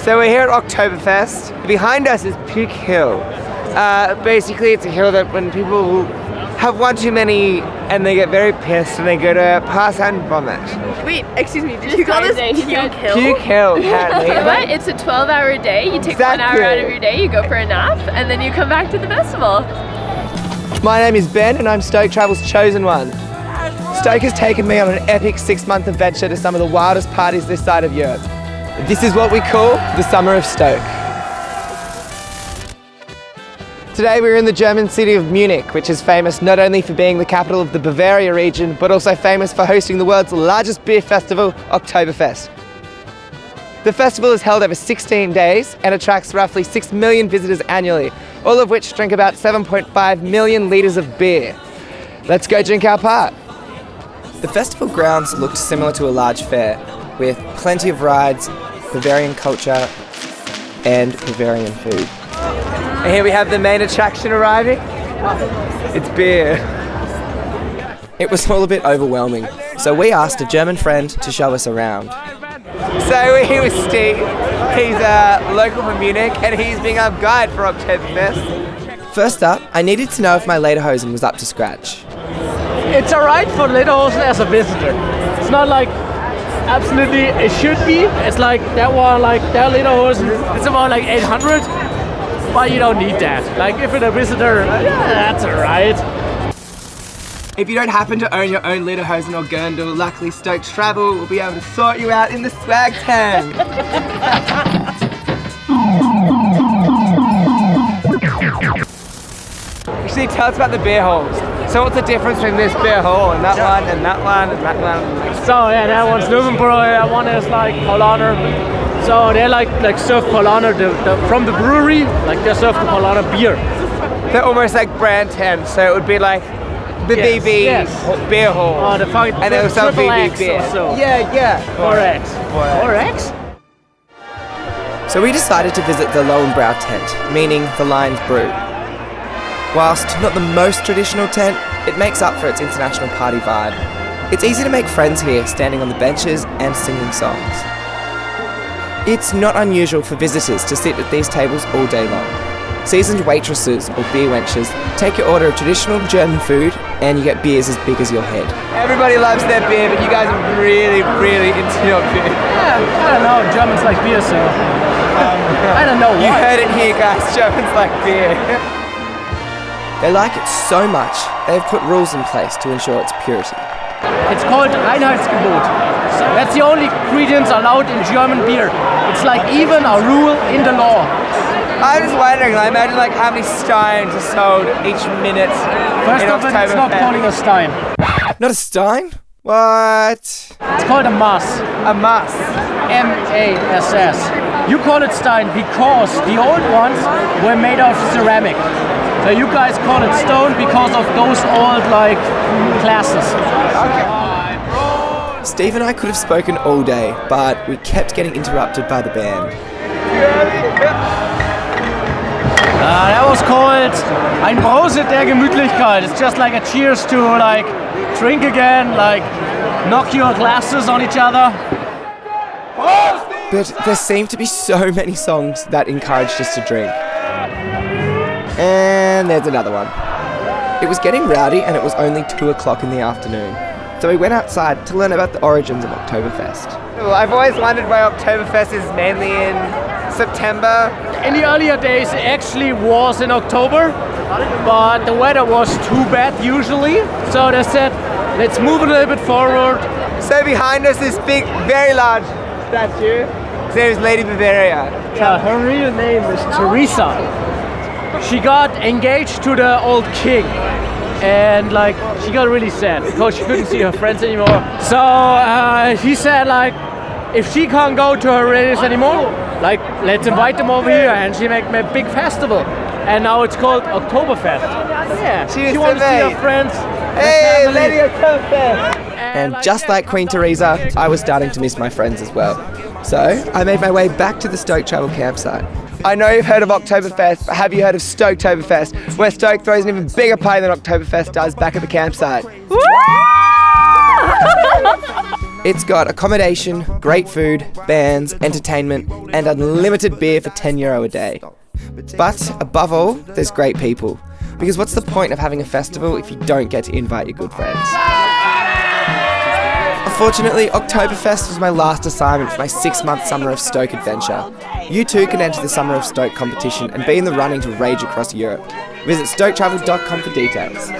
So we're here at Oktoberfest. Behind us is Peak Hill. Basically, it's a hill that when people have one too many and they get very pissed and they go to pass out and vomit. Wait, excuse me, did you call this Puke Hill? Puke Hill, apparently. What? It's a 12-hour day. You take 1 hour out of your day, you go for a nap, and then you come back to the festival. My name is Ben and I'm Stoke Travel's chosen one. Stoke has taken me on an epic 6-month adventure to some of the wildest parties this side of Europe. This is what we call the Summer of Stoke. Today we're in the German city of Munich, which is famous not only for being the capital of the Bavaria region, but also famous for hosting the world's largest beer festival, Oktoberfest. The festival is held over 16 days and attracts roughly 6 million visitors annually, all of which drink about 7.5 million litres of beer. Let's go drink our part. The festival grounds looked similar to a large fair, with plenty of rides, Bavarian culture, and Bavarian food. And here we have the main attraction arriving. It's beer. It was all a bit overwhelming, so we asked a German friend to show us around. So we're here with Steve. He's local from Munich and he's being our guide for Oktoberfest. First up, I needed to know if my lederhosen was up to scratch. It's alright for lederhosen as a visitor. It's not like absolutely it should be. It's like that one, like that lederhosen, it's about like 800. But you don't need that. Like if it's a visitor, that's alright. If you don't happen to own your own lederhosen or girdle, luckily Stoke Travel will be able to sort you out in the swag tank. Actually, tell us about the beer halls. So what's the difference between this beer hall and that one and that one and that one? So yeah, that one's Löwenbräu, that one is like Paulaner. So they like serve Paulaner from the brewery, like they serve the Paulaner beer. They're almost like brand 10, so it would be like the BB beer hall. Oh, the and they also triple BB X beer. or so. Yeah. 4X. 4X? So we decided to visit the Löwenbräu tent, meaning the Lion's Brew. Whilst not the most traditional tent, it makes up for its international party vibe. It's easy to make friends here, standing on the benches and singing songs. It's not unusual for visitors to sit at these tables all day long. Seasoned waitresses or beer wenches take your order of traditional German food and you get beers as big as your head. Everybody loves their beer, but you guys are really into your beer. Yeah, I don't know, Germans like beer, so I don't know why. You heard it here, guys, Germans like beer. They like it so much, they've put rules in place to ensure its purity. It's called Reinheitsgebot. So that's the only ingredients allowed in German beer. It's like even a rule in the law. I was just wondering, I imagine like how many steins are sold each minute. First of all, it's not calling a stein. Not a stein? What? It's called a mass. A mass. M-A-S-S. You call it stein because the old ones were made of ceramic. So you guys call it stone because of those old like classes. Okay. Steve and I could have spoken all day, but we kept getting interrupted by the band. That was called Ein Prosit der Gemütlichkeit. It's just like a cheers to like drink again, like knock your glasses on each other. But there seemed to be so many songs that encouraged us to drink. And there's another one. It was getting rowdy and it was only 2 o'clock in the afternoon. So we went outside to learn about the origins of Oktoberfest. Well, I've always wondered why Oktoberfest is mainly in September. In the earlier days it actually was in October, but the weather was too bad usually. So they said, let's move it a little bit forward. So behind us is big, very large statue. His name is Lady Bavaria. Her real name is Teresa. She got engaged to the old king. And like she got really sad because she couldn't see her friends anymore. So he said like, if she can't go to her relatives anymore, like let's invite them over here and she make a big festival. And now it's called Oktoberfest. Yeah, she wants to see her friends. Hey, Lady Oktoberfest! And just like Queen Teresa, I was starting to miss my friends as well. So I made my way back to the Stoke Travel campsite. I know you've heard of Oktoberfest, but have you heard of Stoketoberfest, where Stoke throws an even bigger party than Oktoberfest does back at the campsite? It's got accommodation, great food, bands, entertainment, and unlimited beer for €10 a day. But above all, there's great people. Because what's the point of having a festival if you don't get to invite your good friends? Unfortunately, Oktoberfest was my last assignment for my 6-month Summer of Stoke adventure. You too can enter the Summer of Stoke competition and be in the running to rage across Europe. Visit stoketravel.com for details.